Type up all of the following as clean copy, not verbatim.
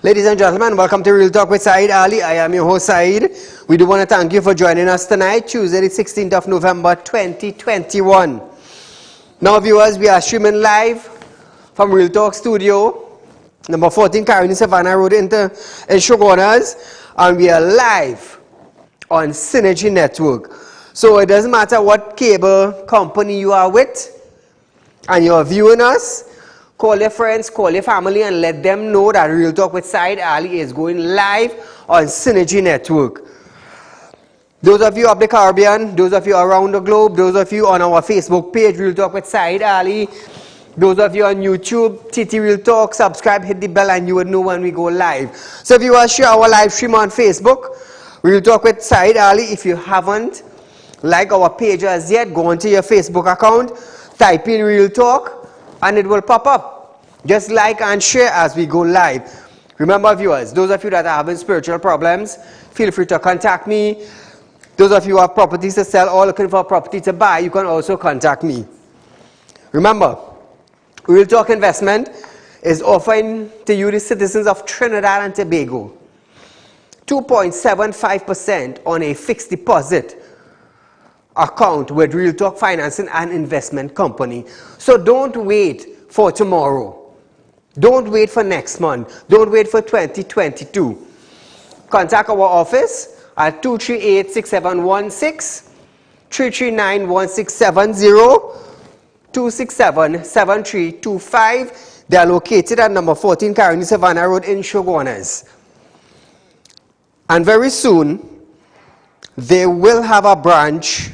Ladies and gentlemen, welcome to Real Talk with Saieed Ali. I am your host, Saeed. We do want to thank you for joining us tonight, Tuesday, the 16th of November, 2021. Now, viewers, we are streaming live from Real Talk Studio, number 14, Carolina Savannah Road in Shogunas, and we are live on Synergy Network. So it doesn't matter what cable company you are with, and you're viewing us. Call your friends, call your family, and let them know that Real Talk with Saieed Ali is going live on Synergy Network. Those of you of the Caribbean, those of you around the globe, those of you on our Facebook page, Real Talk with Saieed Ali, those of you on YouTube, TT Real Talk, subscribe, hit the bell, and you will know when we go live. So if you want to share our live stream on Facebook, Real Talk with Saieed Ali. If you haven't liked our page as yet, go onto your Facebook account, type in Real Talk, and it will pop up. Just like and share as we go live. Remember, viewers, those of you that are having spiritual problems, feel free to contact me. Those of you who have properties to sell or looking for a property to buy, you can also contact me. Remember, Real Talk Investment is offering to you, the citizens of Trinidad and Tobago, 2.75% on a fixed deposit account with Real Talk Financing and Investment Company. So don't wait for tomorrow. Don't wait for next month. Don't wait for 2022. Contact our office at 238-6716, 339-1670, 267-7325. They are located at number 14 Carolina Savannah Road in Shogunas. And very soon, they will have a branch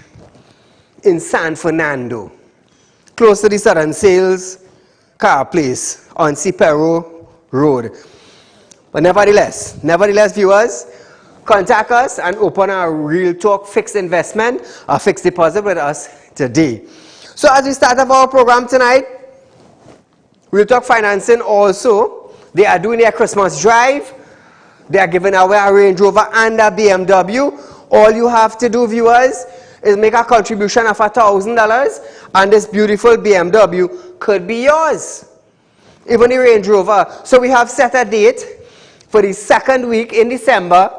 in San Fernando, close to the Southern Sales Car Place on Cipero Road. But nevertheless, viewers, contact us and open a Real Talk fixed investment, a fixed deposit with us today. So as we start our program tonight, Real Talk Financing also, they are doing their Christmas drive. They are giving away a Range Rover and a BMW. All you have to do, viewers, is make a contribution of $1,000 and this beautiful BMW could be yours. Even the Range Rover. So we have set a date for the second week in December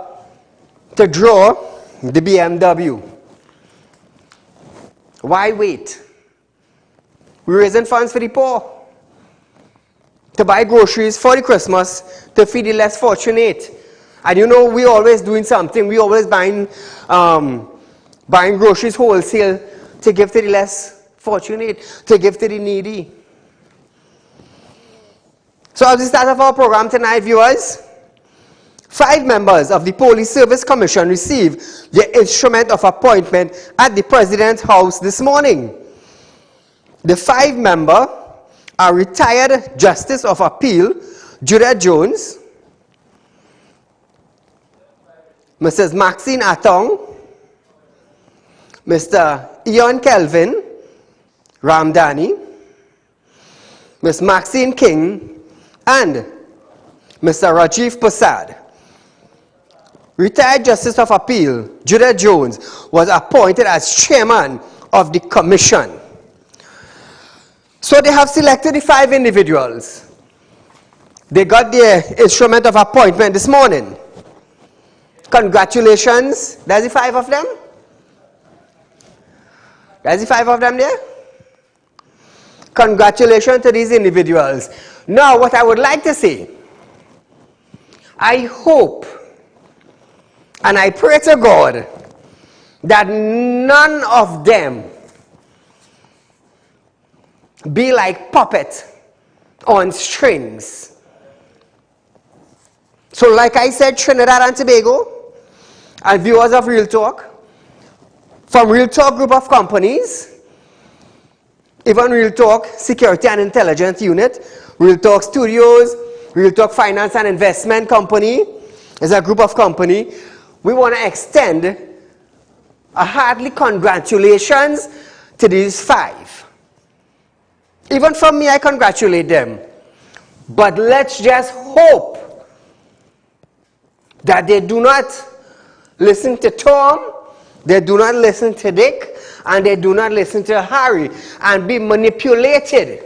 to draw the BMW. Why wait? We're raising funds for the poor, to buy groceries for the Christmas, to feed the less fortunate. And you know, we're always doing something. We're always buying groceries wholesale to give to the less fortunate, to give to the needy. So as we start off our program tonight, viewers, 5 members of the Police Service Commission received their instrument of appointment at the President's house this morning. The 5 members are retired Justice of Appeal Judith Jones, Mrs. Maxine Atong, Mr. Ian Kelvin Ramdani, Ms. Maxine King, and Mr. Rajiv Prasad. Retired Justice of Appeal Judith Jones was appointed as chairman of the commission. So they have selected the 5 individuals. They got their instrument of appointment this morning. Congratulations. There's the 5 of them. There's the 5 of them there. Congratulations to these individuals. Now, what I would like to say, I hope and I pray to God that none of them be like puppet on strings. So like I said, Trinidad and Tobago and viewers of Real Talk, from Real Talk Group of Companies, even Real Talk Security and Intelligence Unit, Real Talk Studios, Real Talk Finance and Investment Company is a group of company. We want to extend a hearty congratulations to these 5. Even from me, I congratulate them. But let's just hope that they do not listen to Tom, they do not listen to Dick, and they do not listen to Harry and be manipulated.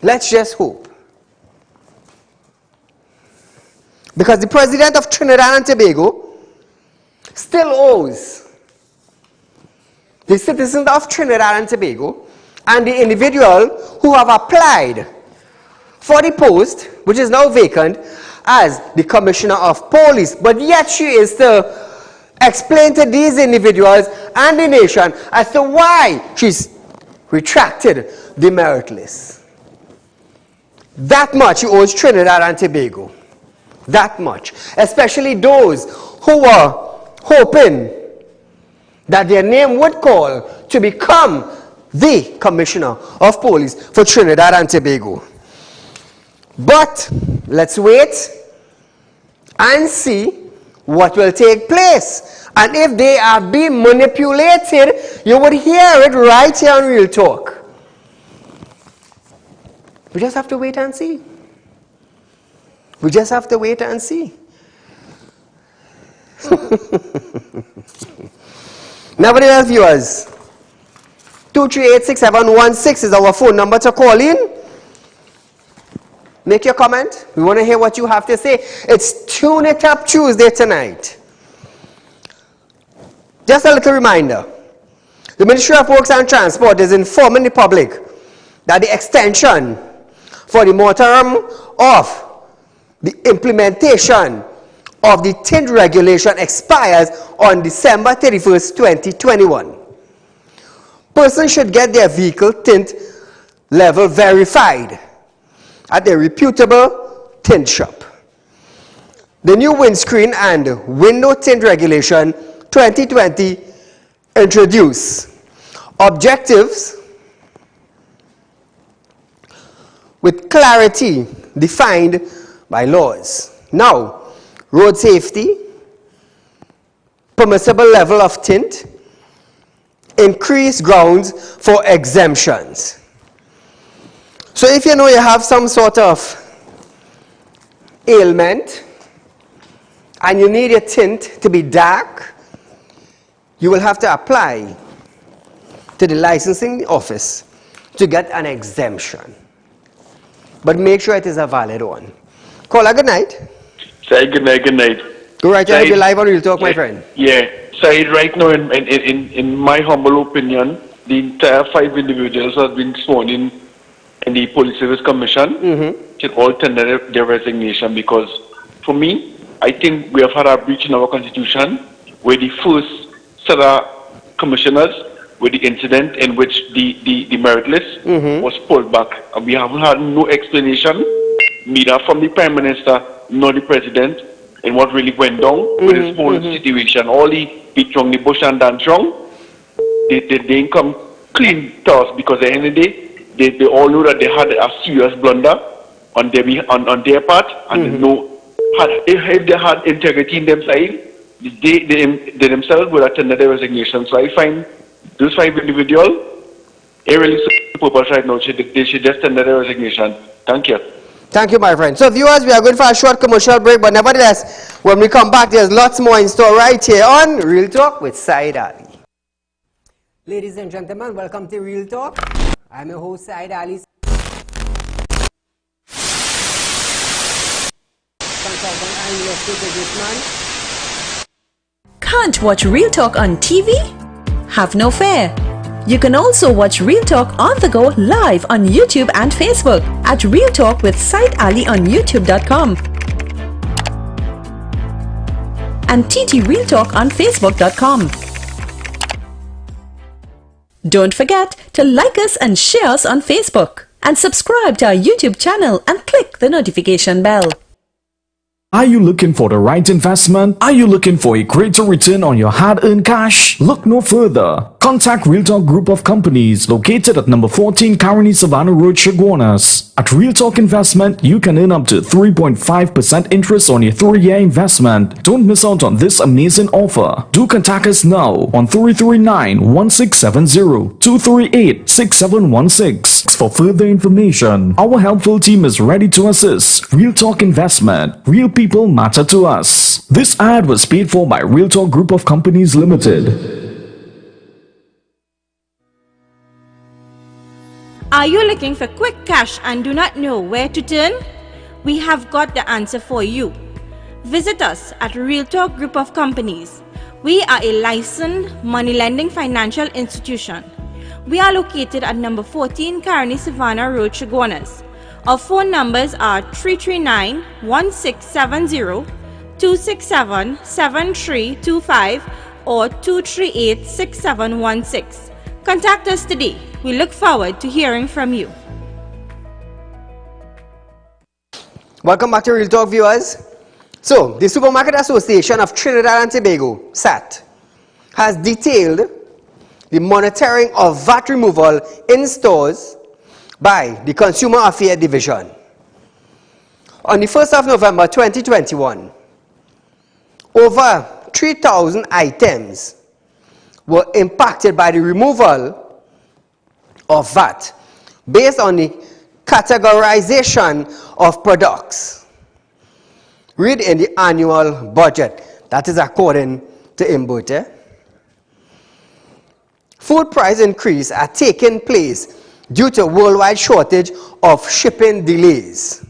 Let's just hope. Because the president of Trinidad and Tobago still owes the citizens of Trinidad and Tobago and the individual who have applied for the post, which is now vacant, as the commissioner of police. But yet she is to explain to these individuals and the nation as to why she's retracted the merit list. That much he owes Trinidad and Tobago. That much. Especially those who were hoping that their name would call to become the commissioner of police for Trinidad and Tobago. But let's wait and see what will take place. And if they are being manipulated, you would hear it right here on Real Talk. We just have to wait and see. We just have to wait and see. Nevertheless, viewers, 2386716 is our phone number to call in. Make your comment. We want to hear what you have to say. It's Tune It Up Tuesday tonight. Just a little reminder. The Ministry of Works and Transport is informing the public that the extension for the moratorium of the implementation of the tint regulation expires on December 31st, 2021. Persons should get their vehicle tint level verified at a reputable tint shop. The new windscreen and window tint regulation 2020 introduce objectives with clarity defined by laws. Now, road safety, permissible level of tint, increased grounds for exemptions. So if you know you have some sort of ailment and you need your tint to be dark, you will have to apply to the licensing office to get an exemption. But make sure it is a valid one. Caller, good night. Say good night, good night. Go right ahead, you're live on Real Talk, my friend. Yeah, Saeed, right now, in my humble opinion, the entire 5 individuals who have been sworn in the Police Service Commission should all tender their resignation, because for me, I think we have had a breach in our constitution where the first set of commissioners with the incident in which the merit list was pulled back, and we haven't had no explanation, neither from the Prime Minister nor the President, in what really went down with this whole situation. All the beat wrong, the bush and dance wrong, they didn't come clean to us, because at the end of the day, they all know that they had a serious blunder on their part, and they know if they had integrity in themselves, they themselves would have tendered their resignation. So I find those 5 individuals, they really serve the purpose right now. They should just tender their resignation. Thank you. Thank you, my friend. So viewers, we are going for a short commercial break, but nevertheless, when we come back, there's lots more in store right here on Real Talk with Saieed Ali. Ladies and gentlemen, welcome to Real Talk. I'm your host, Saieed Ali. Consultant and real estate businessman. Can't watch Real Talk on TV? Have no fear. You can also watch Real Talk on the go live on YouTube and Facebook at Real Talk with Saieed Ali on YouTube.com and TT Real Talk on Facebook.com. Don't forget to like us and share us on Facebook and subscribe to our YouTube channel and click the notification bell. Are you looking for the right investment? Are you looking for a greater return on your hard-earned cash? Look no further. Contact Real Talk Group of Companies located at number 14 Caroni Savannah Road, Chaguanas. At Real Talk Investment, you can earn up to 3.5% interest on your 3-year investment. Don't miss out on this amazing offer. Do contact us now on 339-1670, 238-6716 for further information. Our helpful team is ready to assist. Real Talk Investment. Real people matter to us. This ad was paid for by Real Talk Group of Companies Limited. Are you looking for quick cash and do not know where to turn? We have got the answer for you. Visit us at Real Talk Group of Companies. We are a licensed money lending financial institution. We are located at number 14 Caroni Savannah Road, Chaguanas. Our phone numbers are 339-1670, 267-7325 or 238-6716. Contact us today. We look forward to hearing from you. Welcome back to Real Talk, viewers. So, the Supermarket Association of Trinidad and Tobago, SAT, has detailed the monitoring of VAT removal in stores by the Consumer Affairs Division. On the 1st of November 2021, over 3,000 items were impacted by the removal of VAT based on the categorization of products. Read in the annual budget. That is according to Imbote. Food price increase are taking place due to worldwide shortage of shipping delays.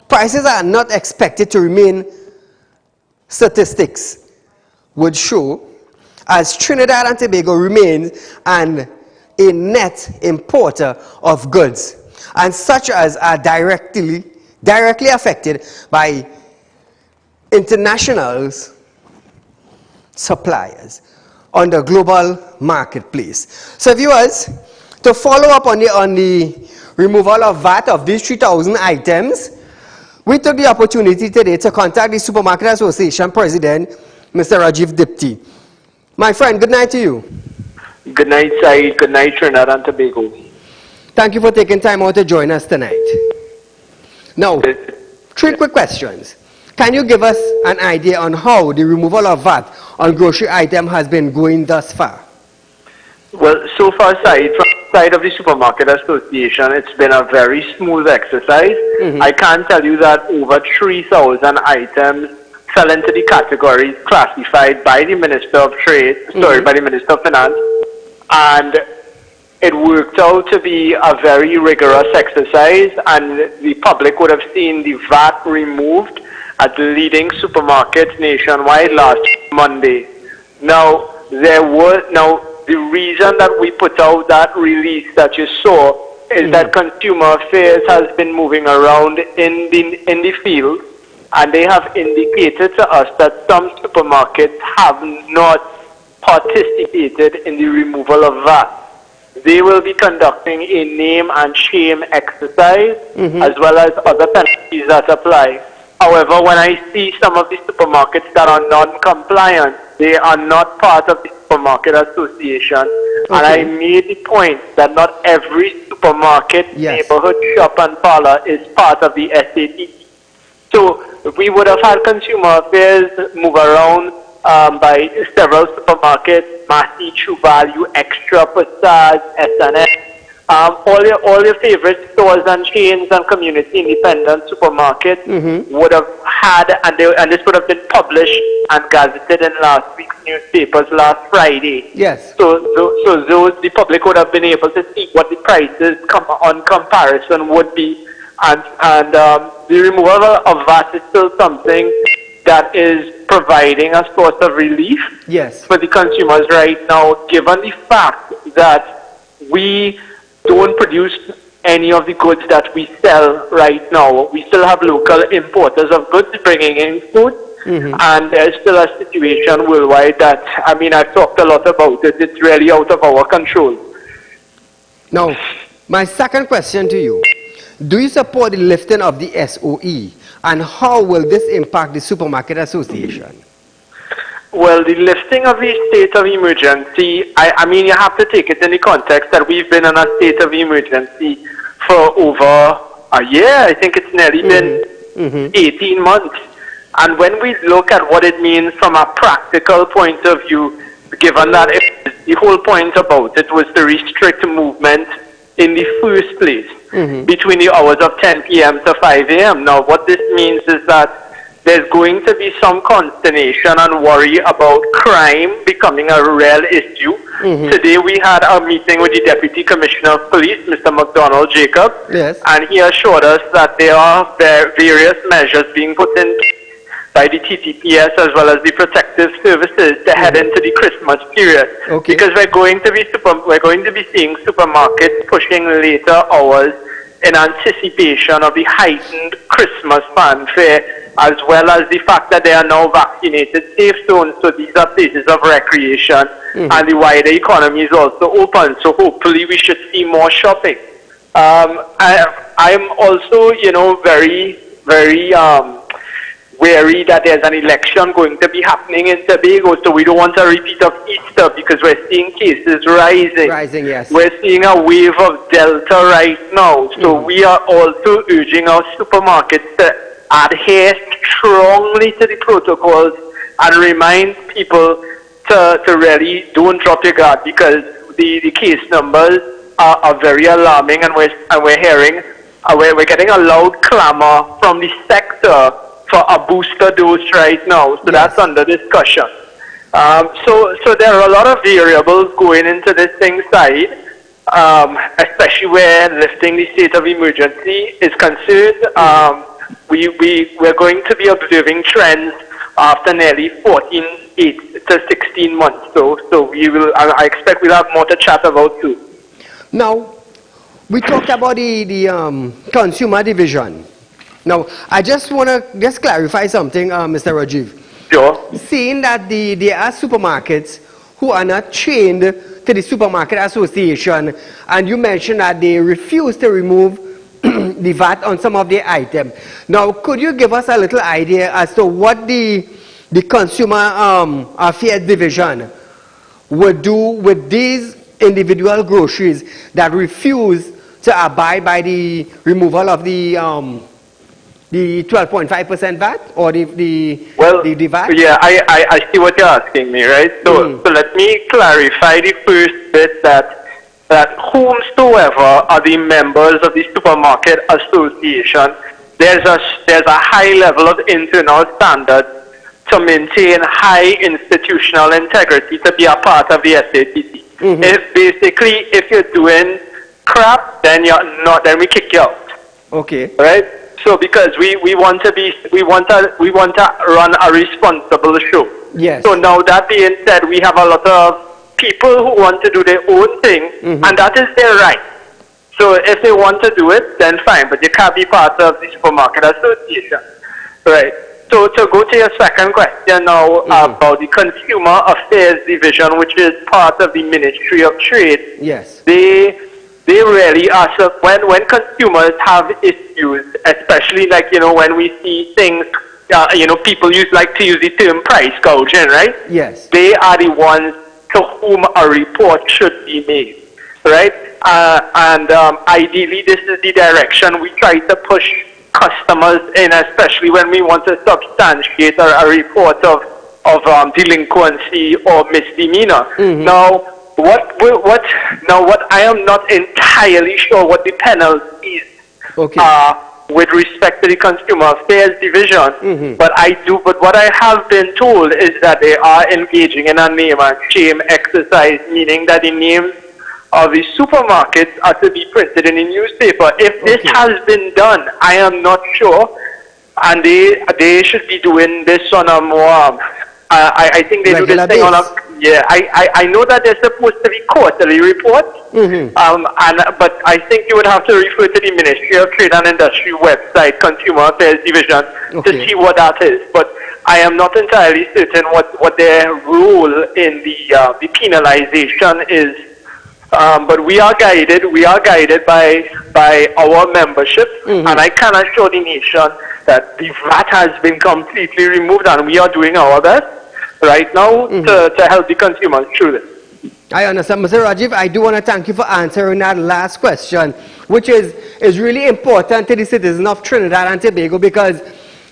Prices are not expected to remain, statistics would show, as Trinidad and Tobago remains a net importer of goods, and such as are directly affected by international suppliers on the global marketplace. So viewers, to follow up on the removal of VAT of these 3,000 items, we took the opportunity today to contact the Supermarket Association President, Mr. Rajiv Dipti. My friend, good night to you. Good night, Saeed. Good night, Trinidad and Tobago. Thank you for taking time out to join us tonight. Now, 3 quick questions. Can you give us an idea on how the removal of VAT on grocery items has been going thus far? Well, so far, Saeed, from the side of the Supermarket Association, it's been a very smooth exercise. I can tell you that over 3,000 items fell into the categories classified by the Minister of Trade, by the Minister of Finance, and it worked out to be a very rigorous exercise, and the public would have seen the VAT removed at the leading supermarkets nationwide last Monday. Now, the reason that we put out that release that you saw is that Consumer Affairs has been moving around in the field, and they have indicated to us that some supermarkets have not participated in the removal of VAT. They will be conducting a name and shame exercise, as well as other penalties that apply. However, when I see some of the supermarkets that are non-compliant, they are not part of the Supermarket Association. And I made the point that not every supermarket, neighborhood shop and parlor is part of the SAT. So we would have had Consumer Affairs move around by several supermarkets, Massey, True Value, Extra, Passage, S&S, all your favorite stores and chains and community independent supermarkets would have had, and this would have been published and gazetted in last week's newspapers last Friday. Yes. So the public would have been able to see what the prices on comparison would be, and the removal of VAT is still something that is providing a source of relief for the consumers right now, given the fact that we don't produce any of the goods that we sell right now. We still have local importers of goods bringing in food, and there's still a situation worldwide that, I mean, I've talked a lot about it, it's really out of our control. Now, my second question to you, do you support the lifting of the SOE, and how will this impact the Supermarket Association? Well, the lifting of the state of emergency, I mean, you have to take it in the context that we've been in a state of emergency for over a year. I think it's nearly been 18 months. And when we look at what it means from a practical point of view, given that the whole point about it was to restrict movement in the first place between the hours of 10 p.m. to 5 a.m. Now, what this means is that there's going to be some consternation and worry about crime becoming a real issue. Today we had a meeting with the Deputy Commissioner of Police, Mr. McDonald Jacob, and he assured us that there are various measures being put in by the TTPS as well as the protective services to head into the Christmas period. Because we're going to be seeing supermarkets pushing later hours in anticipation of the heightened Christmas fanfare, as well as the fact that they are now vaccinated safe zones, so these are places of recreation, and the wider economy is also open, so hopefully we should see more shopping. I'm also, very, very wary that there's an election going to be happening in Tobago, so we don't want a repeat of Easter because we're seeing cases rising. Yes. We're seeing a wave of Delta right now, so we are also urging our supermarkets to adhere strongly to the protocols and remind people to really don't drop your guard, because the case numbers are very alarming, and we're hearing we're getting a loud clamor from the sector for a booster dose right now, so that's under discussion. So there are a lot of variables going into this thing side, especially where lifting the state of emergency is concerned. We're going to be observing trends after nearly 8 to 16 months. So we will. I expect we'll have more to chat about too. Now, we talked about the consumer division. Now, I just want to clarify something, Mr. Rajiv. Sure. Seeing that there are supermarkets who are not chained to the Supermarket Association, and you mentioned that they refuse to remove the VAT on some of the items. Now, could you give us a little idea as to what the Consumer Affairs Division would do with these individual groceries that refuse to abide by the removal of the 12.5% VAT or the VAT? Yeah, I see what you're asking me, right? So let me clarify the first bit that whomsoever are the members of the Supermarket Association, there's a high level of internal standards to maintain high institutional integrity to be a part of the SATC. If you're doing crap, then we kick you out. Okay. Right? So because we want to run a responsible show. Yes. So now that being said, we have a lot of people who want to do their own thing, and that is their right. So if they want to do it, then fine, but you can't be part of the Supermarket Association. Right. So to go to your second question now about the Consumer Affairs Division, which is part of the Ministry of Trade. Yes. They really are, so when consumers have issues, especially like, when we see things, people like to use the term price gouging, right? Yes. They are the ones to whom a report should be made, right? And ideally, this is the direction we try to push customers in, especially when we want to substantiate a report of delinquency or misdemeanor. Now, what I am not entirely sure what the penalties are with respect to the Consumer Affairs Division, but what I have been told is that they are engaging in a name and shame exercise, meaning that the names of the supermarkets are to be printed in a newspaper. If this has been done, I am not sure, and they should be doing this on a more. I think they regular do this thing on a. base. Yeah, I know that they're supposed to be quarterly reports, but I think you would have to refer to the Ministry of Trade and Industry website, Consumer Affairs Division, to see what that is. But I am not entirely certain what their role in the penalization is. But we are guided by our membership, and I can assure the nation that the VAT has been completely removed, and we are doing our best. right now to help the consumers through this. I understand, Mr. Rajiv. I do want to thank you for answering that last question, which is really important to the citizens of Trinidad and Tobago, because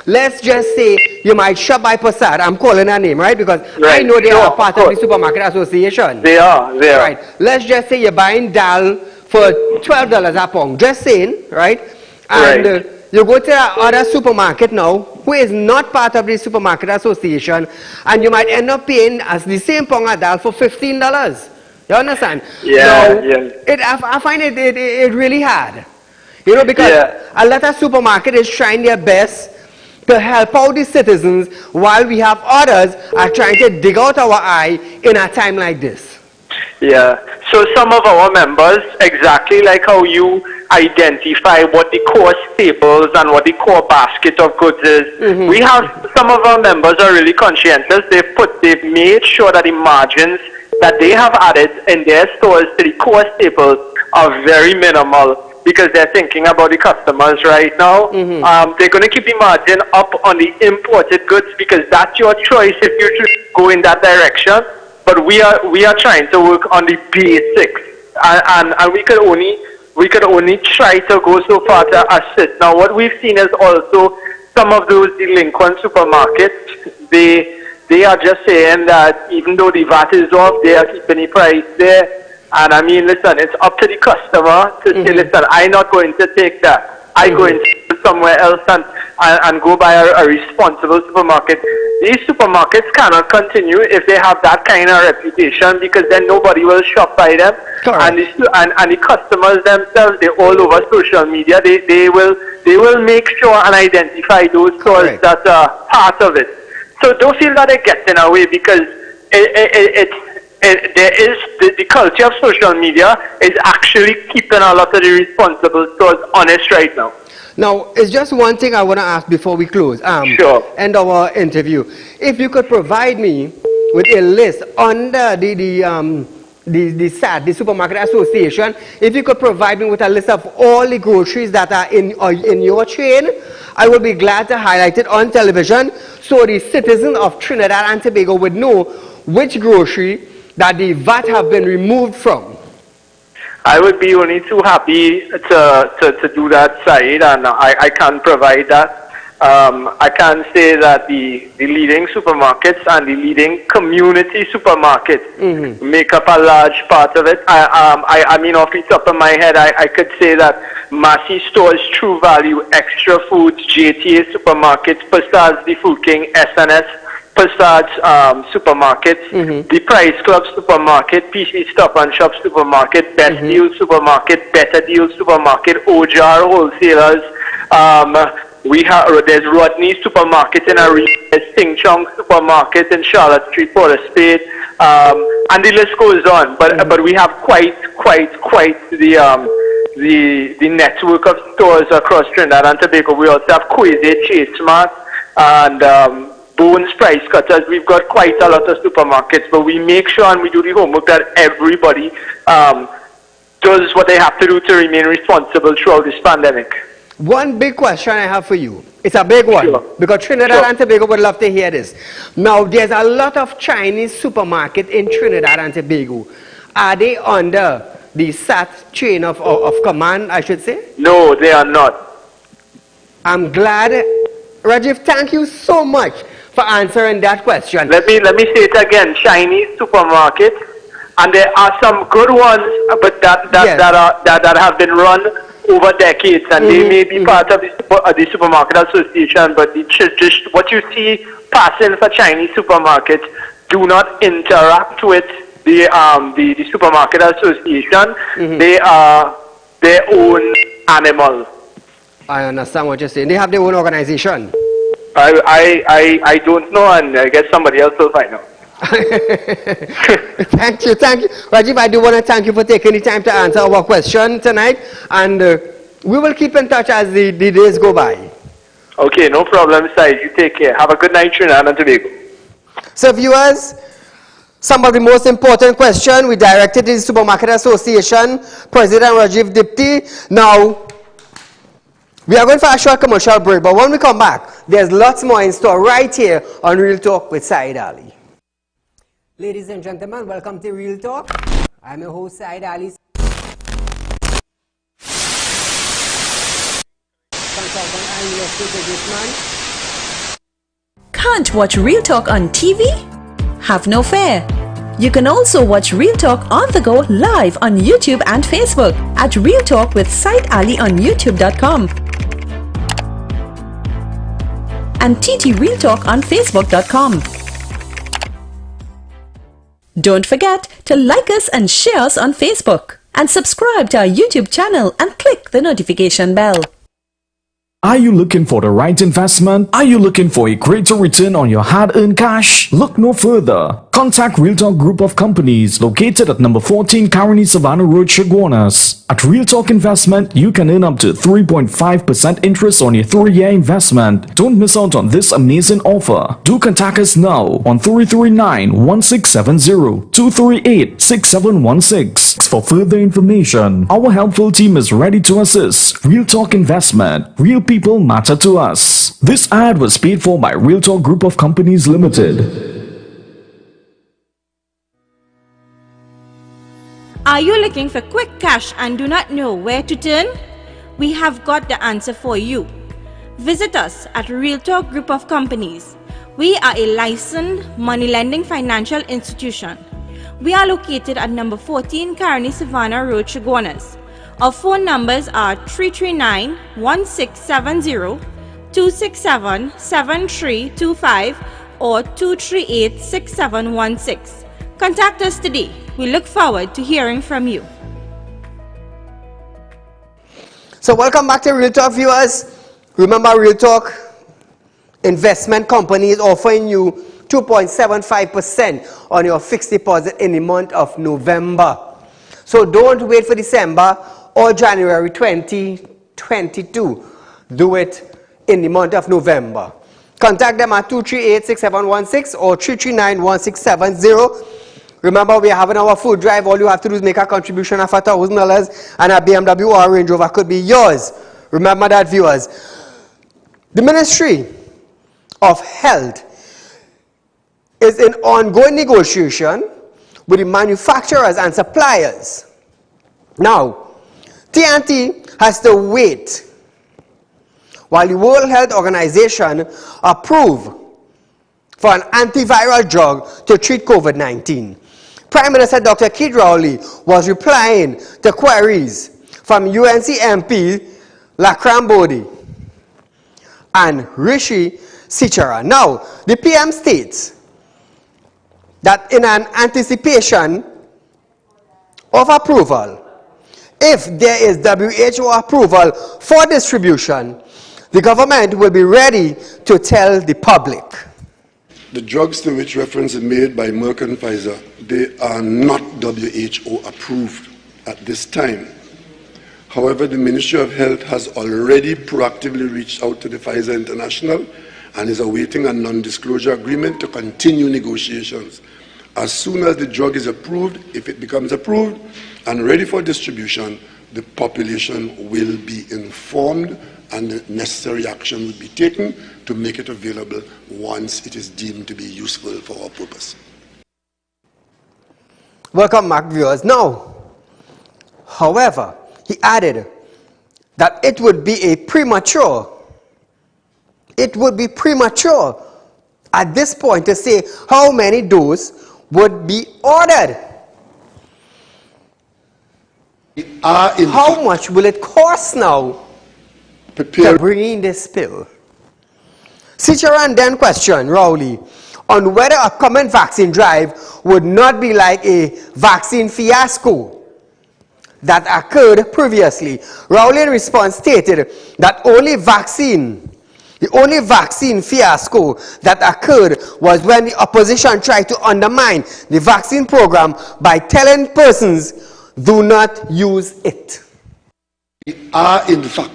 let's just say you might shop by Passat. I'm calling her name, right? Because I know they are part of the Supermarket Association. They are. Right. Let's just say you're buying dal for $12 a pound. Just saying, right? And you go to another supermarket now who is not part of the Supermarket Association, and you might end up paying as the same pound of dal for $15. You understand? Yeah, I find it really hard. You know, because a lot of supermarkets is trying their best to help out the citizens, while we have others are trying to dig out our eye in a time like this. Yeah. So some of our members, exactly like how you identify what the core staples and what the core basket of goods is, we have some of our members are really conscientious. They've made sure that the margins that they have added in their stores to the core staples are very minimal, because they're thinking about the customers right now. They're going to keep the margin up on the imported goods, because that's your choice if you should go in that direction. But we are trying to work on the basics, and we could only try to go so far to assist. Now, what we've seen is also some of those delinquent supermarkets. They are just saying that even though the VAT is off, they are keeping the price there. And I mean, listen, it's up to the customer to say, listen, I'm not going to take that. I'm going to go somewhere else and go buy a responsible supermarket. These supermarkets cannot continue if they have that kind of reputation, because then nobody will shop by them. And the customers themselves, they're all over social media. They will make sure and identify those stores that are part of it. So don't feel that they're getting away, because the culture of social media is actually keeping a lot of the responsible stores honest right now. Now, it's just one thing I want to ask before we close. End our interview. If you could provide me with a list under the SAT, the Supermarket Association, if you could provide me with a list of all the groceries that are in your chain, I will be glad to highlight it on television, so the citizens of Trinidad and Tobago would know which grocery that the VAT have been removed from. I would be only too happy to do that, Saeed, and I can provide that. I can say that the leading supermarkets and the leading community supermarkets make up a large part of it. I mean, off the top of my head, I could say that Massey Stores, True Value, Extra Foods, JTA Supermarkets, Passat's The Food King, SNS, Passat's supermarkets, the Price Club supermarket, PC Stop and Shop supermarket, Best Deal supermarket, Better Deal supermarket, Ojar wholesalers. There's Rodney supermarket in Arena, Sing Chong supermarket in Charlotte Street, Port of Spade, and the list goes on. But we have quite the network of stores across Trinidad and Tobago. We also have Quasi, Chase Mart, and Bones Price Cutters. We've got quite a lot of supermarkets, but we make sure and we do the homework that everybody does what they have to do to remain responsible throughout this pandemic. One big question I have for you. It's a big one, because Trinidad and Tobago would love to hear this. Now, there's a lot of Chinese supermarkets in Trinidad and Tobago. Are they under the SAT chain of command, I should say? No, they are not. I'm glad. Rajiv, thank you so much for answering that question. Let me say it again. Chinese supermarkets, and there are some good ones, but that have been run over decades, and they may be part of the Supermarket Association, but just what you see passing for Chinese supermarkets do not interact with the Supermarket Association. They are their own animal. I understand what you're saying. They have their own organization. I don't know, and I guess somebody else will find out. Thank you. Rajiv, I do want to thank you for taking the time to answer our question tonight, and we will keep in touch as the days go by. Okay, no problem, Saeed. You take care. Have a good night, Trinidad and Tobago. So viewers, some of the most important questions we directed to the Supermarket Association, President Rajiv Dipti. Now, we are going for a short commercial break, but when we come back, there's lots more in store right here on Real Talk with Saieed Ali. Ladies and gentlemen, welcome to Real Talk. I'm your host Saieed Ali. Consultant and real estate businessman. Can't watch Real Talk on TV? Have no fear. You can also watch Real Talk on the go live on YouTube and Facebook at Real Talk with Saieed Ali on YouTube.com and TT Real Talk on Facebook.com. Don't forget to like us and share us on Facebook and subscribe to our YouTube channel and click the notification bell. Are you looking for the right investment? Are you looking for a greater return on your hard-earned cash? Look no further. Contact Real Talk Group of Companies located at number 14 Caroni Savannah Road, Chaguanas. At Real Talk Investment, you can earn up to 3.5% interest on your 3-year investment. Don't miss out on this amazing offer. Do contact us now on 339-1670, 238-6716 for further information. Our helpful team is ready to assist. Real Talk Investment. Real people matter to us. This ad was paid for by Real Talk Group of Companies Limited. Are you looking for quick cash and do not know where to turn? We have got the answer for you. Visit us at Real Talk Group of Companies. We are a licensed money lending financial institution. We are located at number 14 Caroni Savannah Road, Chaguanas. Our phone numbers are 339-1670, 267-7325 or 238-6716. Contact us today. We look forward to hearing from you. So welcome back to Real Talk, viewers. Remember, Real Talk Investment Company is offering you 2.75% on your fixed deposit in the month of November. So don't wait for December or January 2022. Do it in the month of November. Contact them at 238-6716 or 339-1670. Remember, we are having our food drive. All you have to do is make a contribution of $1,000 and a BMW or Range Rover could be yours. Remember that, viewers. The Ministry of Health is in ongoing negotiation with the manufacturers and suppliers. Now, TNT has to wait while the World Health Organization approves for an antiviral drug to treat COVID-19. Prime Minister Dr. Keith Rowley was replying to queries from UNC MP Lakram Bodhi and Rishi Sichara. Now, the PM states that in an anticipation of approval, if there is WHO approval for distribution, the government will be ready to tell the public. The drugs to which reference is made by Merck and Pfizer, they are not WHO approved at this time. However, the Ministry of Health has already proactively reached out to the Pfizer International and is awaiting a non-disclosure agreement to continue negotiations. As soon as the drug is approved, if it becomes approved and ready for distribution, the population will be informed and the necessary action will be taken to make it available once it is deemed to be useful for our purpose. Welcome back, viewers. Now, however, he added that it would be premature at this point to say how many doses would be ordered. How much will it cost now to bring in this pill? Sicharan then questioned Rowley on whether a common vaccine drive would not be like a vaccine fiasco that occurred previously. Rowley in response stated that the only vaccine fiasco that occurred was when the opposition tried to undermine the vaccine program by telling persons, do not use it. We are in fact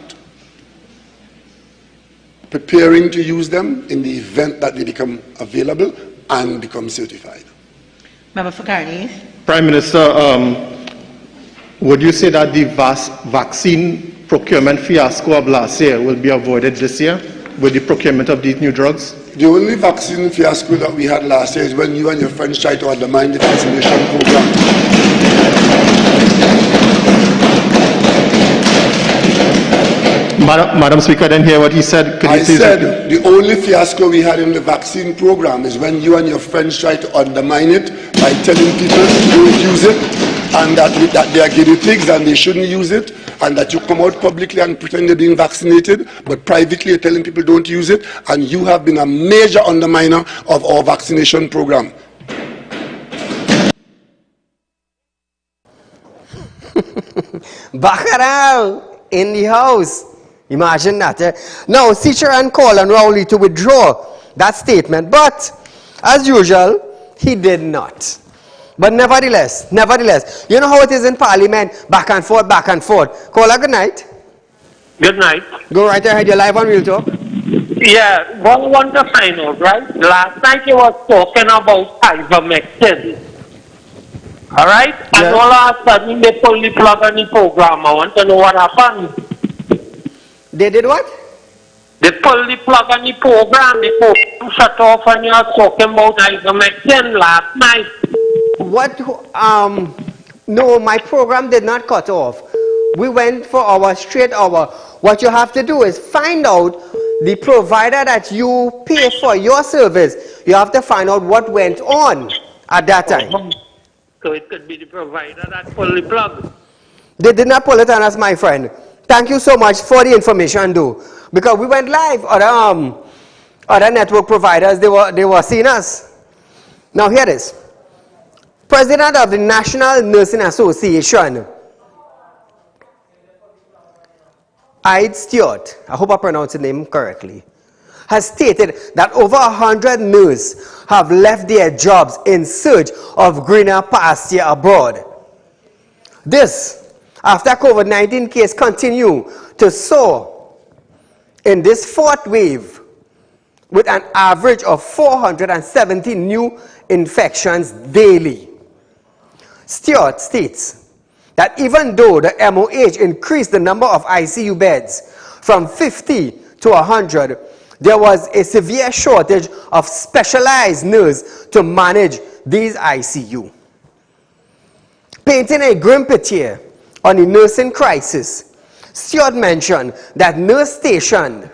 preparing to use them in the event that they become available and become certified. Member for Caroni. Prime Minister, would you say that the vaccine procurement fiasco of last year will be avoided this year? with the procurement of these new drugs? The only vaccine fiasco that we had last year is when you and your friends tried to undermine the vaccination program. Madam Speaker, I didn't hear what he said. Could you I please said the only fiasco we had in the vaccine program is when you and your friends tried to undermine it by telling people don't use it and that they are guinea pigs and they shouldn't use it, and that you come out publicly and pretend you're being vaccinated, but privately you're telling people don't use it, and you have been a major underminer of our vaccination program. Baccarat in the house. Imagine that. Now, Ciceran called on Rowley to withdraw that statement, but as usual, he did not. But nevertheless, you know how it is in Parliament, back and forth, back and forth. Caller, good night. Good night. Go right ahead, you're live on Real Talk. Yeah, what I want to find out, right? Last night you was talking about ivermectin. Alright? And Yeah. all of a sudden they pull the plug on the program. I want to know what happened. They did what? They pulled the plug on the program. The program shut off and you are talking about ivermectin last night. What, no, my program did not cut off. We went for our straight hour. What you have to do is find out the provider that you pay for your service. You have to find out what went on at that time. So it could be the provider that pulled the plug. They did not pull it on us, my friend. Thank you so much for the information, though. Because we went live, other network providers, they were seeing us. Now here it is. President of the National Nursing Association, Saieed Stewart, I hope I pronounced the name correctly, has stated that over 100 nurses have left their jobs in search of greener pasture abroad. This, after COVID-19 cases continue to soar in this fourth wave, with an average of 470 new infections daily. Stewart states that even though the MOH increased the number of ICU beds from 50 to 100, there was a severe shortage of specialized nurses to manage these ICU. Painting a grim picture on the nursing crisis, Stewart mentioned that nurses stationed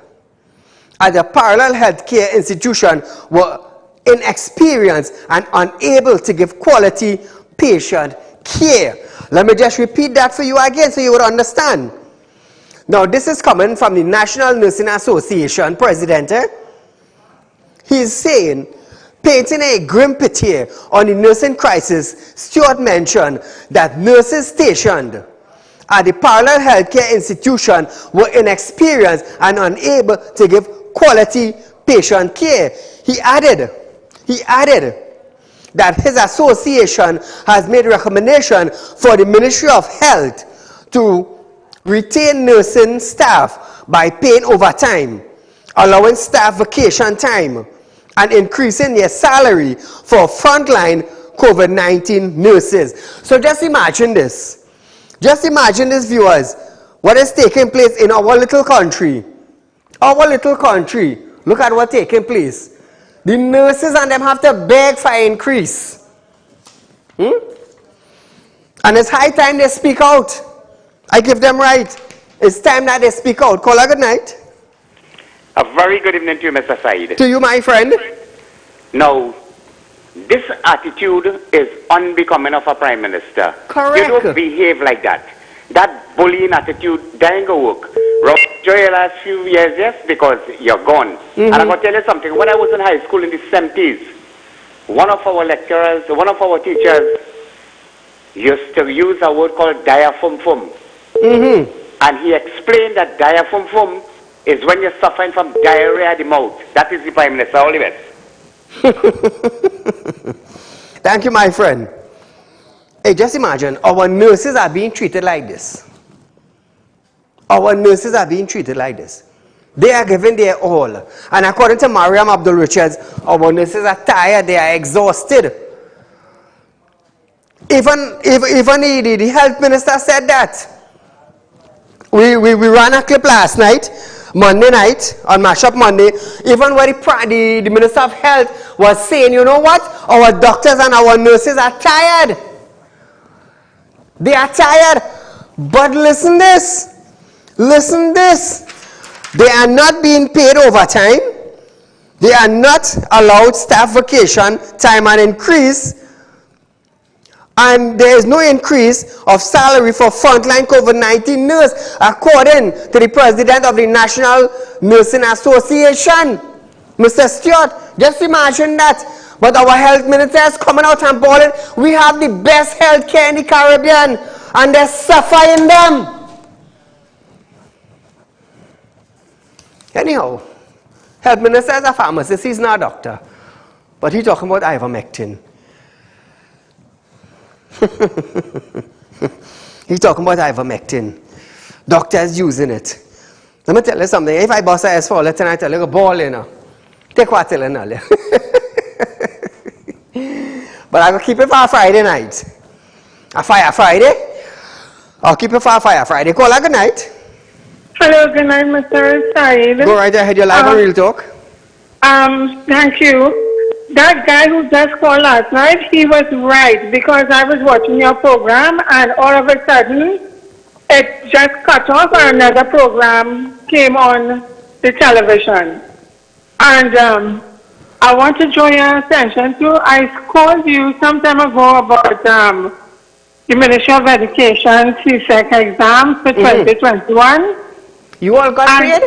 at the parallel healthcare institution were inexperienced and unable to give quality patient care. Let me just repeat that for you again so you would understand. Now, this is coming from the National Nursing Association president. He's saying, painting a grim picture on the nursing crisis, Stewart mentioned that nurses stationed at the parallel healthcare institution were inexperienced and unable to give quality patient care. He added that his association has made recommendation for the Ministry of Health to retain nursing staff by paying overtime, allowing staff vacation time, and increasing their salary for frontline COVID-19 nurses. So just imagine this. Just imagine this, viewers, what is taking place in our little country. Our little country. Look at what's taking place. The nurses and them have to beg for an increase. And it's high time they speak out. I give them right. It's time that they speak out. Caller, good night. A very good evening to you, Mr. Saeed. To you, my friend. Now, this attitude is unbecoming of a prime minister. Correct. You don't behave like that. That bullying attitude, that ain't gonna work. Rob, enjoy your last few years, yes, because you're gone. And I'm gonna tell you something. When I was in high school in the 70s, one of our lecturers, one of our teachers used to use a word called diaphragm. And he explained that diaphragm is when you're suffering from diarrhea of the mouth. That is the prime minister. All the best. Thank you, my friend. Hey, just imagine, our nurses are being treated like this. Our nurses are being treated like this. They are giving their all. And according to Mariam Abdul Richards, our nurses are tired, they are exhausted. Even the health minister said that. We ran a clip last night Monday night, on Mashup Monday, even where the Minister of Health was saying, you know what? Our doctors and our nurses are tired. They are tired. But listen this. Listen this. They are not being paid overtime. They are not allowed staff vacation time and increase. And there is no increase of salary for frontline COVID-19 nurse, according to the president of the National Nursing Association, Mr. Stewart. Just imagine that. But our health minister is coming out and bawling, we have the best health care in the Caribbean, and they're suffering them. Anyhow, health minister is a pharmacist, he's not a doctor. But he's talking about ivermectin. He's talking about ivermectin. Doctors using it. Let me tell you something. If I bust a S for let tonight, I tell you, ball in. Take what I tell you. But I'm going to keep it for Friday night. A fire Friday? I'll keep it for Fire Friday. Call her good night. Hello, good night, Mr. Saieed. Go right ahead. You're live on Real Talk. Thank you. That guy who just called last night, he was right, because I was watching your program and all of a sudden it just cut off and another program came on the television. And I want to draw your attention to, I called you some time ago about the Ministry of Education CSEC exams for 2021. You all got paid?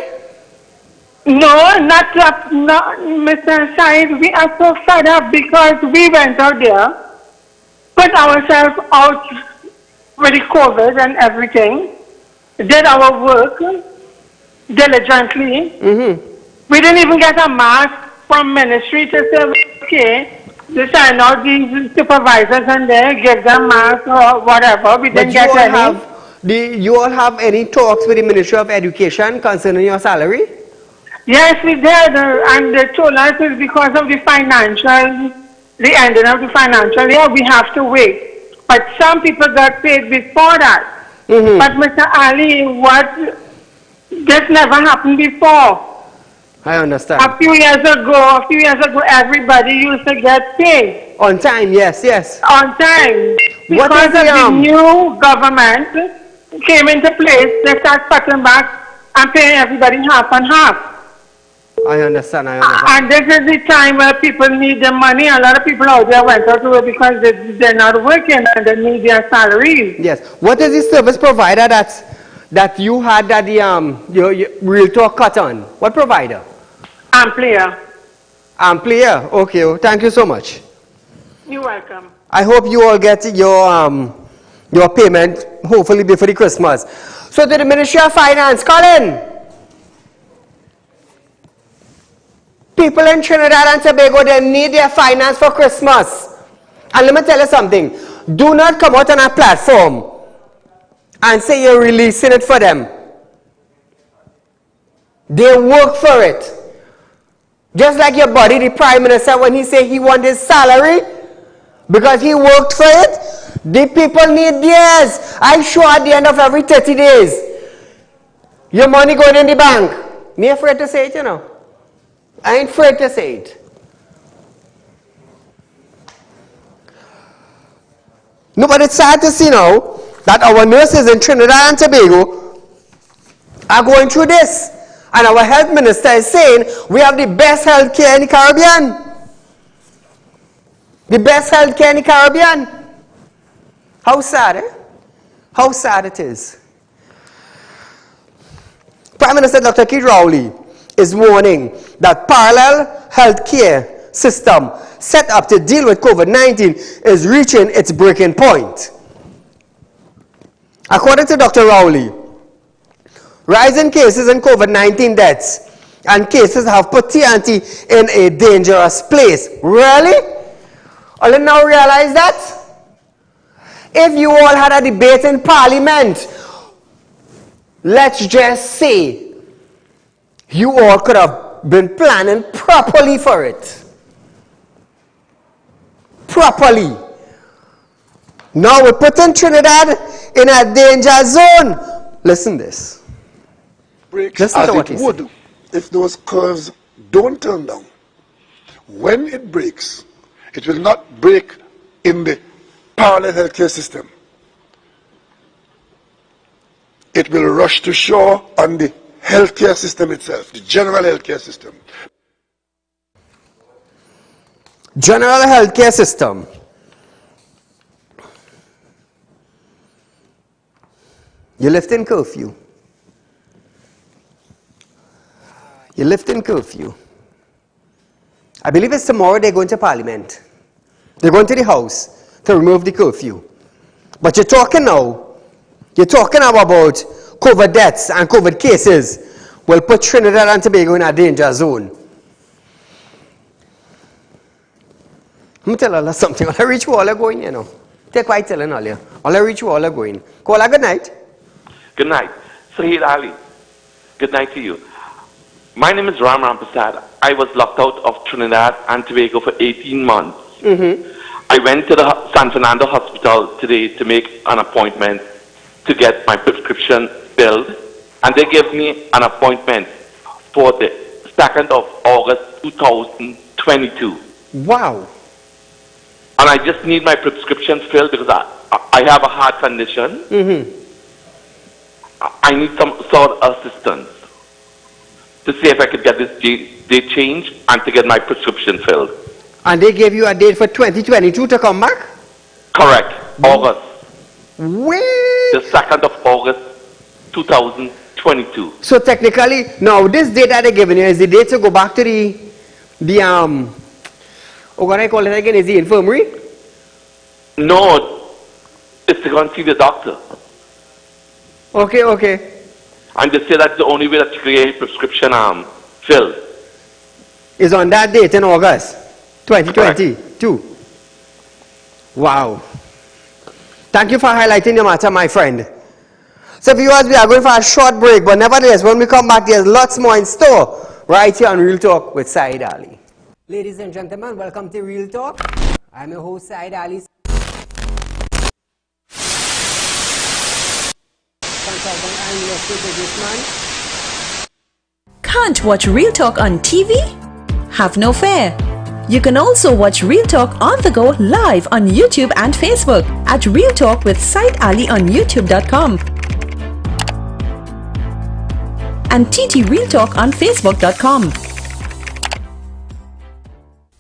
No, not Mr. Saieed. We are so fed up because we went out there, put ourselves out with the COVID and everything, did our work diligently. We didn't even get a mask from ministry to say, okay, to sign out these supervisors and there, give them masks or whatever. We didn't get any. Do you all have any talks with the Ministry of Education concerning your salary? Yes, we did, and they told us it's because of the ending of the financial year, we have to wait. But some people got paid before that. But Mr. Ali, this never happened before. I understand. A few years ago, everybody used to get paid. On time, yes. On time. Because of the new government came into place, they start cutting back and paying everybody half and half. I understand. And this is the time where people need the money. A lot of people out there went out to it because they're not working and they need their salaries. Yes. What is the service provider that you had that your Real Talk cut on? What provider? Amplier. Okay. Thank you so much. You're welcome. I hope you all get your payment hopefully before the Christmas. So to the Ministry of Finance, Colin. People in Trinidad and Tobago, they need their finance for Christmas. And let me tell you something. Do not come out on a platform and say you're releasing it for them. They work for it. Just like your buddy, the Prime Minister, when he said he wants his salary because he worked for it, the people need theirs. I'm sure at the end of every 30 days, your money going in the bank. Me afraid to say it, you know. I ain't afraid to say it. No, but it's sad to see now that our nurses in Trinidad and Tobago are going through this. And our health minister is saying we have the best health care in the Caribbean. The best health care in the Caribbean. How sad, eh? How sad it is. Prime Minister Dr. Keith Rowley is warning that parallel health care system set up to deal with COVID-19 is reaching its breaking point. According to Dr. Rowley, rising cases in COVID-19 deaths and cases have put TNT in a dangerous place. Really? All you now realize that? If you all had a debate in Parliament, let's just say you all could have been planning properly for it. Properly. Now we're putting Trinidad in a danger zone. Listen this. breaks Listen as to what it he would said. if those curves don't turn down. When it breaks, it will not break in the parallel healthcare system. It will rush to shore on the healthcare system itself, the general healthcare system. General healthcare system. You're lifting curfew. You're lifting curfew. I believe it's tomorrow they're going to Parliament. They're going to the House to remove the curfew. But you're talking now about COVID deaths and COVID cases will put Trinidad and Tobago in a danger zone. I'm going to tell you something. I'll reach where all are going, you know. Take quite telling all you. I'll reach where all are going. Call good night. Good night. Saieed Ali. Good night to you. My name is Ram Prasad. I was locked out of Trinidad and Tobago for 18 months. I went to the San Fernando hospital today to make an appointment to get my prescription filled, and they gave me an appointment for the 2nd of August 2022. Wow. And I just need my prescription filled because I have a heart condition. I need some sort of assistance to see if I could get this date changed and to get my prescription filled. And they gave you a date for 2022 to come back? Correct. August. Wait. The 2nd of August 2022. So technically, now this date that they're giving you is the date to go back to what I call it again, is the infirmary? No, it's to go and see the doctor. Okay. And they say that's the only way that you create prescription filled. Is on that date in August 2022. Wow. Thank you for highlighting the matter, my friend. So viewers, we are going for a short break, but nevertheless, when we come back, there's lots more in store right here on Real Talk with Saieed Ali. Ladies and gentlemen, welcome to Real Talk. I'm your host, Saieed Ali. Consultant and real estate businessman. Can't watch Real Talk on TV? Have no fear. You can also watch Real Talk on the go live on YouTube and Facebook at Real Talk with Saieed Ali on YouTube.com and TT Real Talk on Facebook.com.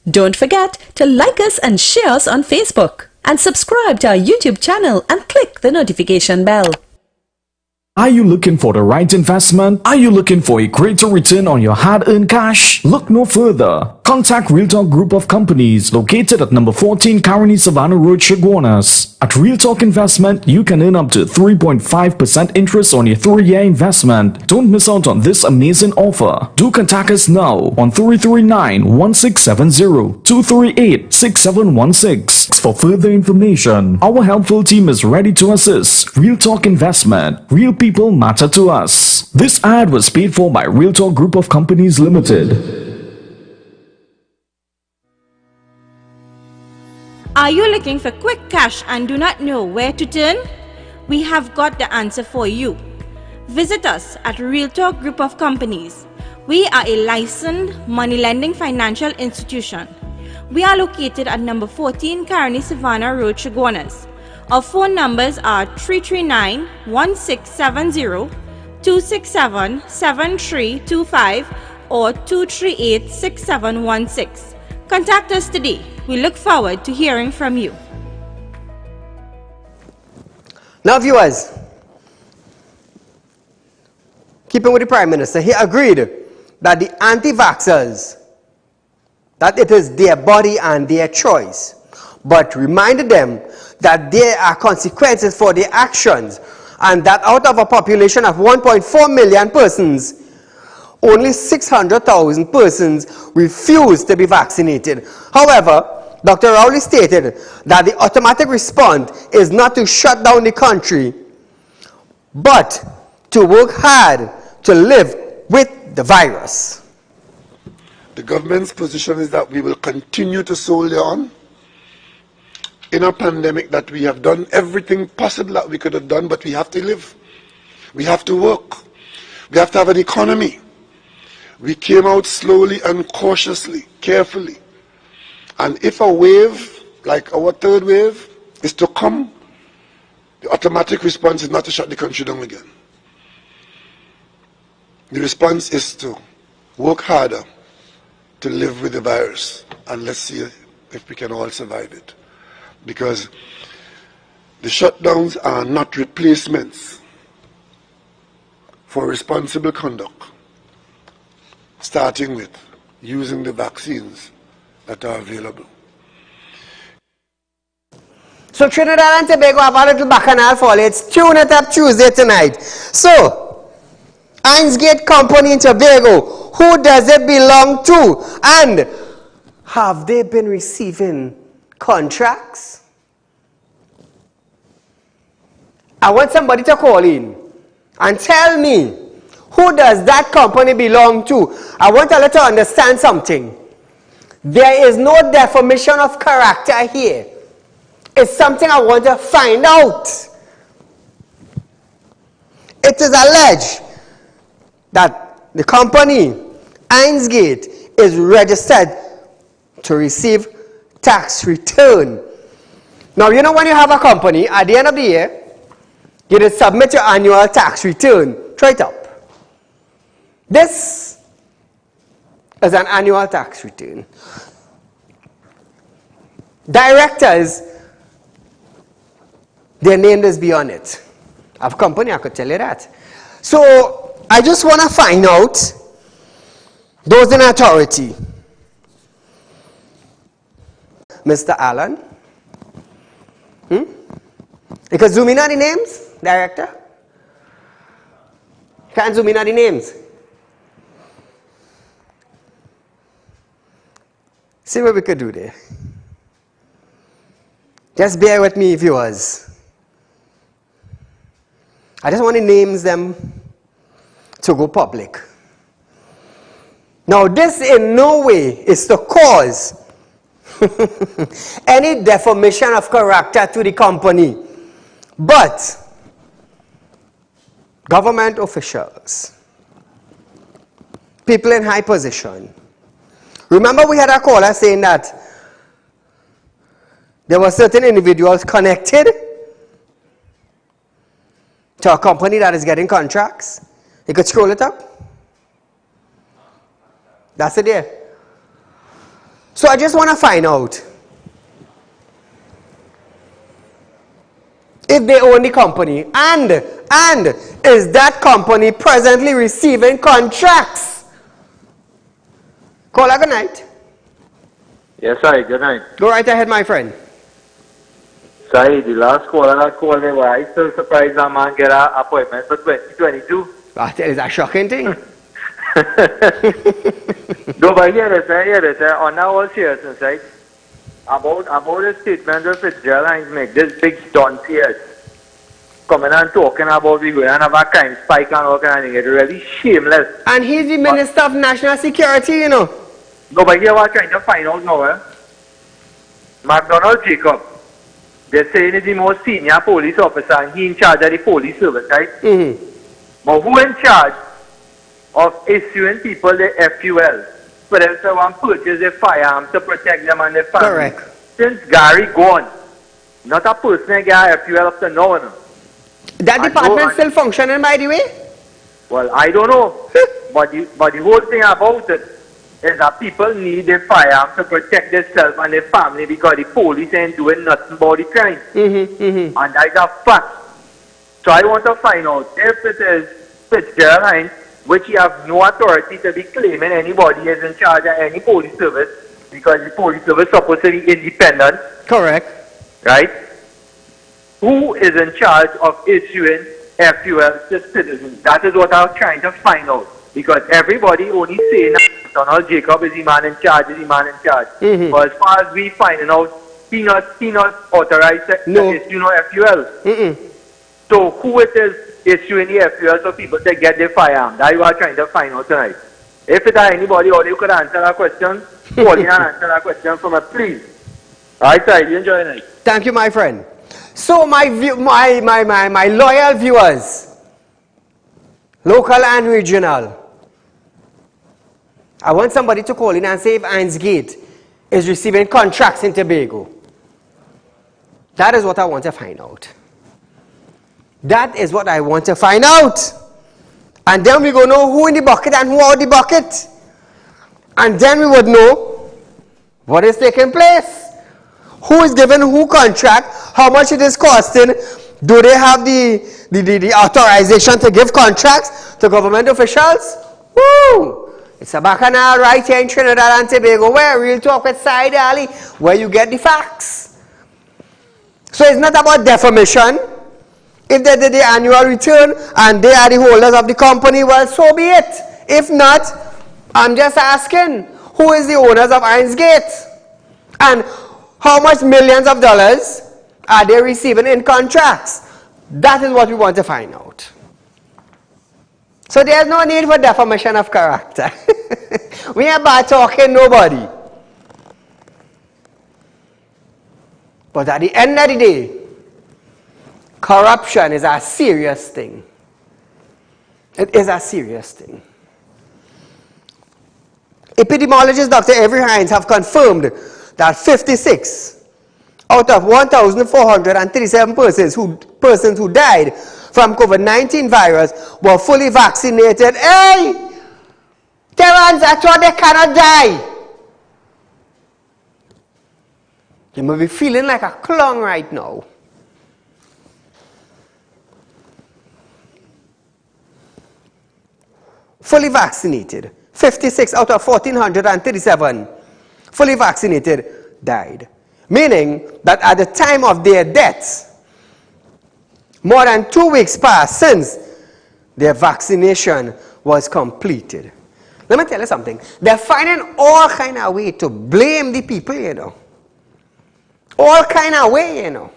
Don't forget to like us and share us on Facebook and subscribe to our YouTube channel and click the notification bell. Are you looking for the right investment? Are you looking for a greater return on your hard-earned cash? Look no further. Contact Real Talk Group of Companies located at number 14 Caroni Savannah Road, Chaguanas. At Real Talk Investment, you can earn up to 3.5% interest on your 3-year investment. Don't miss out on this amazing offer. Do contact us now on 339-1670, 238-6716 for further information. Our helpful team is ready to assist. Real Talk Investment. Real people matter to us. This ad was paid for by Real Talk Group of Companies Limited. Are you looking for quick cash and do not know where to turn? We have got the answer for you. Visit us at Real Talk Group of Companies. We are a licensed money lending financial institution. We are located at number 14 Caroni Savannah Road, Chaguanas. Our phone numbers are 339-1670, 267-7325 or 238-6716. Contact us today. We look forward to hearing from you. Now viewers, keeping with the Prime Minister, he agreed that the anti-vaxxers, that it is their body and their choice, but reminded them that there are consequences for their actions, and that out of a population of 1.4 million persons, only 600,000 persons refused to be vaccinated. However, Dr. Rowley stated that the automatic response is not to shut down the country, but to work hard to live with the virus. The government's position is that we will continue to soldier on in a pandemic, that we have done everything possible that we could have done, but we have to live. We have to work. We have to have an economy. We came out slowly and cautiously, carefully. And if a wave, like our third wave, is to come, the automatic response is not to shut the country down again. The response is to work harder to live with the virus, and let's see if we can all survive it. Because the shutdowns are not replacements for responsible conduct, starting with using the vaccines that are available. So Trinidad and Tobago have a little bacchanal for it. It's Tune It Up Tuesday tonight. So, Ainsgate Company in Tobago, who does it belong to? And have they been receiving contracts? I want somebody to call in and tell me, who does that company belong to? I want you to understand something. There is no defamation of character here. It's something I want to find out. It is alleged that the company, Ainsgate, is registered to receive tax return. Now, you know when you have a company, at the end of the year, you just submit your annual tax return. Try it up. This is an annual tax return. Directors, their name is beyond it. Of company, I could tell you that. So, I just want to find out those in authority. Mr. Allen? You can zoom in on the names, Director? Can't zoom in on the names. See what we could do there. Just bear with me, viewers. I just want to name them to go public. Now, this in no way is to cause any defamation of character to the company. But government officials, people in high position. Remember we had a caller saying that there were certain individuals connected to a company that is getting contracts. You could scroll it up. That's it there. So I just want to find out if they own the company and is that company presently receiving contracts? Caller, good night. Yes, sir. Good night. Go right ahead, my friend. Sorry, the last caller that called me, why I still surprised that man get an appointment for 2022. That is a shocking thing. No, but hear this, on our seriousness, right? About the statement of Fitzgerald make this big stunt here. Coming and talking about we going to have a crime spike and all kind of thing. It's really shameless. And he's the Minister of National Security, you know. No, but here we're trying to find out now, McDonald Jacob, they're saying he's the most senior police officer and he's in charge of the police service, right? Mm-hmm. But who in charge of issuing people the FUL for them to want to purchase a firearm to protect them and their family? Correct. Since Gary gone, not a person get FUL up to now. No. That department still functioning, by the way? Well, I don't know. but the whole thing about it is that people need a firearm to protect themselves and their family because the police ain't doing nothing about the crime. Mm-hmm. And that's a fact. So I want to find out if it is Fitzgerald, which you have no authority to be claiming anybody is in charge of any police service because the police service is supposed to be independent. Correct. Right? Who is in charge of issuing FUL to citizens? That is what I'm trying to find out. Because everybody only saying that Donald Jacob is the man in charge, Mm-hmm. But as far as we finding out, he not authorized to issue no FUL. Mm-mm. So who it is issuing the FUL so people to get their firearm? That you are trying to find out tonight. If it is anybody or you could answer that question, call in and answer that question from us, please. Alright, sir, you enjoy the night. Thank you, my friend. So my loyal viewers, local and regional. I want somebody to call in and say if Heinz Gate is receiving contracts in Tobago. That is what I want to find out. That is what I want to find out. And then we go know who in the bucket and who out the bucket. And then we would know what is taking place. Who is giving who contract, how much it is costing, do they have the authorization to give contracts to government officials? Woo! It's a bacchanal right here in Trinidad and Tobago, where Real Talk with Saieed Ali, where you get the facts. So it's not about defamation. If they did the annual return and they are the holders of the company, well, so be it. If not, I'm just asking, who is the owners of Heinz Gate? And how much millions of dollars are they receiving in contracts? That is what we want to find out. So there's no need for defamation of character. We ain't bad talking nobody. But at the end of the day, corruption is a serious thing. It is a serious thing. Epidemiologist Dr. Avery Hines have confirmed that 56 out of 1,437 persons who died from COVID-19 virus were fully vaccinated. Hey! Terrence, I thought they cannot die. You must be feeling like a clown right now. Fully vaccinated. 56 out of 1,437 fully vaccinated died. Meaning that at the time of their deaths, more than 2 weeks passed since their vaccination was completed. Let me tell you something. They're finding all kind of way to blame the people, you know. All kind of way, you know.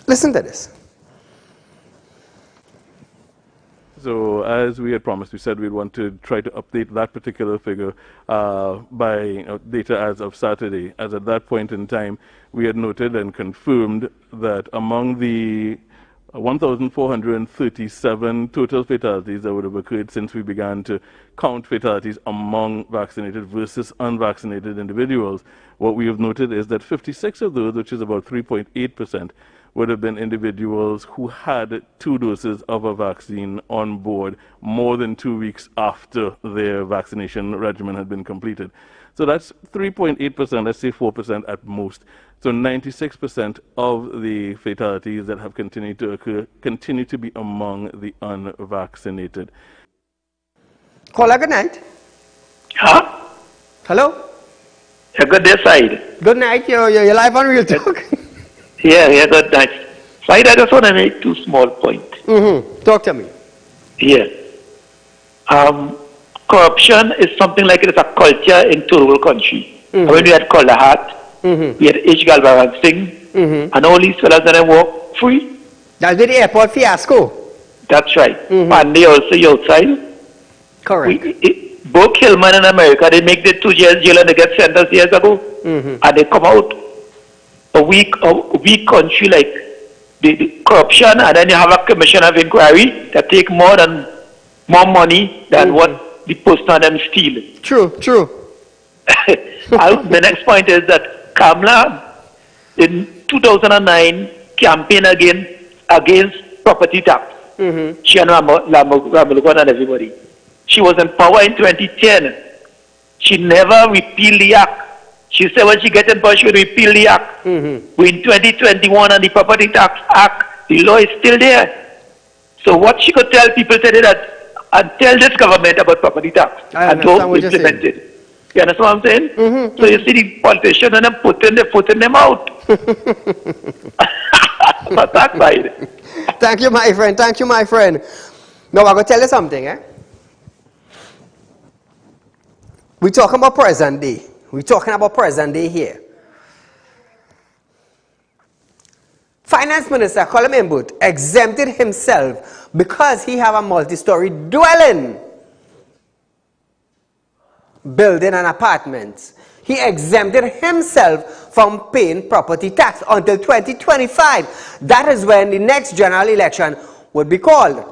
Listen to this. So as we had promised, we said we'd want to try to update that particular figure by data as of Saturday. As at that point in time, we had noted and confirmed that among the 1,437 total fatalities that would have occurred since we began to count fatalities among vaccinated versus unvaccinated individuals, what we have noted is that 56 of those, which is about 3.8%, would have been individuals who had 2 doses of a vaccine on board more than 2 weeks after their vaccination regimen had been completed. So that's 3.8%, let's say 4% at most. So 96% of the fatalities that have continued to occur continue to be among the unvaccinated. Caller, good night. Huh? Hello? Yeah, good day, Said. Good night. You're live on Real Talk. Yeah, good night. Said, I just want to make 2 small points. Talk to me. Yeah. Corruption is something like it is a culture in rural country. When we had Kalahat, we had H. Galvaran Singh, and all these fellas that walk free. That's the airport fiasco. That's right. And they also outside. Correct. Bo Hillman in America, they make the 2 years jail and they get sentenced years ago. And they come out a weak country like the corruption, and then you have a commission of inquiry that take more money than what the person and them steal. True. The next point is that Kamala in 2009 campaigned against property tax. She and Ramalugwan and everybody. She was in power in 2010. She never repealed the act. She said when she gets in power, she would repeal the act. We're in 2021 and the Property Tax Act, the law is still there. So what she could tell people today that, and tell this government about property tax and don't implement it. You understand what I'm saying? So you see the politicians and them putting them out. But that side. Thank you, my friend. Now, I'm going to tell you something. We're talking about present day. We're talking about present day here. Finance Minister Colin Imbut exempted himself because he have a multi-story dwelling, building an apartment. He exempted himself from paying property tax until 2025. That is when the next general election would be called.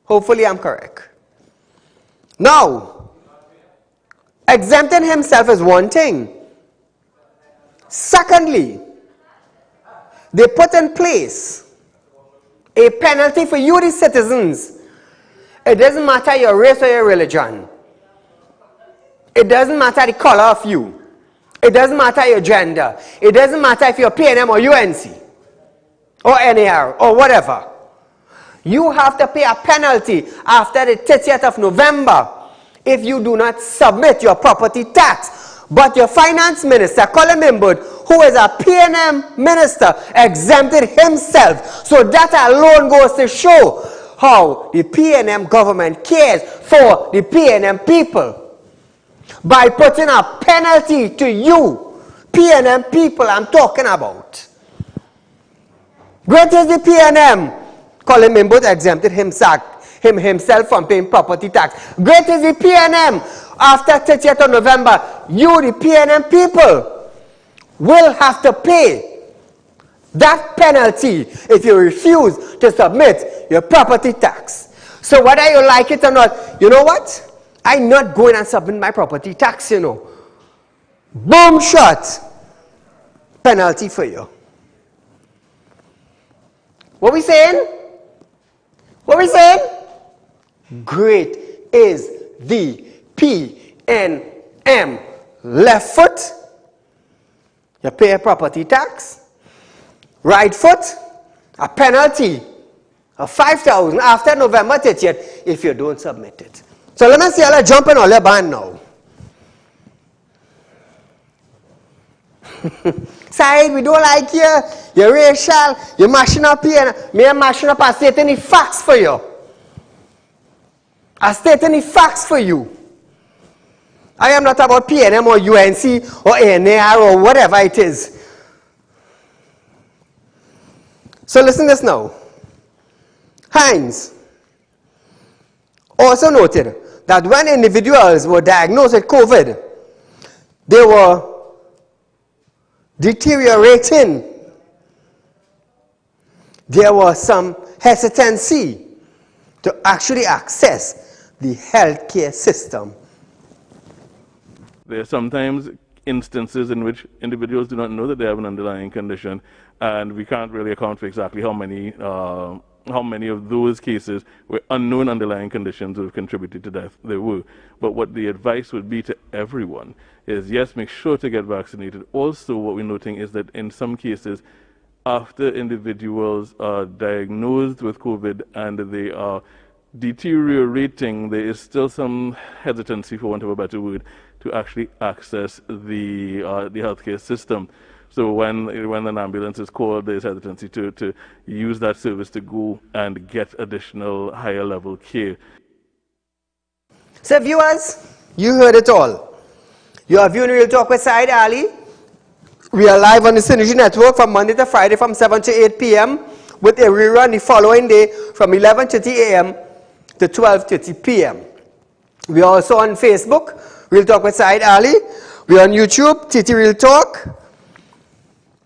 Hopefully I'm correct. Now, exempting himself is one thing. Secondly, they put in place a penalty for you, the citizens. It doesn't matter your race or your religion. It doesn't matter the color of you. It doesn't matter your gender. It doesn't matter if you're PNM or UNC or NAR or whatever. You have to pay a penalty after the 30th of November if you do not submit your property tax. But your finance minister, Colin Mimbud, who is a PNM minister, exempted himself. So that alone goes to show how the PNM government cares for the PNM people. By putting a penalty to you, PNM people I'm talking about. Great is the PNM. Colin Mimbud exempted himself from paying property tax. Great is the PNM. After 30th of November, you, the PNM people, will have to pay that penalty if you refuse to submit your property tax. So whether you like it or not, you know what? I'm not going and submit my property tax, you know. Boom shot. Penalty for you. What we saying? What we saying? Great is the PNM. Left foot, you pay a property tax. Right foot, a penalty of 5,000 after November 30th if you don't submit it. So let me see y'all jumping on the band now. Saeed, we don't like you. You're racial. You're mashing up here. Me, I'm mashing up. I stating the facts for you. I stating the facts for you. I am not about PNM or UNC or NAR or whatever it is. So listen to this now. Hines also noted that when individuals were diagnosed with COVID, they were deteriorating. There was some hesitancy to actually access the healthcare system. There are sometimes instances in which individuals do not know that they have an underlying condition, and we can't really account for exactly how many of those cases were unknown underlying conditions that have contributed to death. There were. But what the advice would be to everyone is, yes, make sure to get vaccinated. Also, what we're noting is that in some cases, after individuals are diagnosed with COVID and they are deteriorating, there is still some hesitancy, for want of a better word, to actually access the healthcare system. So when an ambulance is called, there's hesitancy to use that service to go and get additional higher level care. So viewers, you heard it all. You are viewing Real Talk with Saieed Ali. We are live on the Synergy Network from Monday to Friday from 7 to 8 p.m. with a rerun the following day from 11:30 a.m. to 12:30 p.m. We are also on Facebook, Real Talk with Saieed Ali. We are on YouTube, TT Real Talk.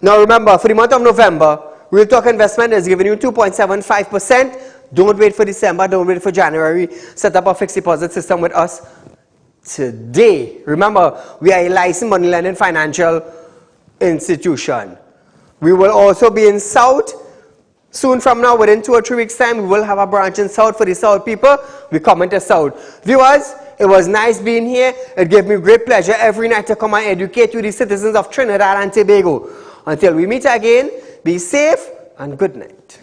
Now remember, for the month of November, Real Talk Investment is giving you 2.75%. Don't wait for December, don't wait for January. Set up a fixed deposit system with us today. Remember, we are a licensed money lending financial institution. We will also be in South. Soon from now, within 2 or 3 weeks' time, we will have a branch in South for the South people. We come into South. Viewers, it was nice being here. It gave me great pleasure every night to come and educate you, the citizens of Trinidad and Tobago. Until we meet again, be safe and good night.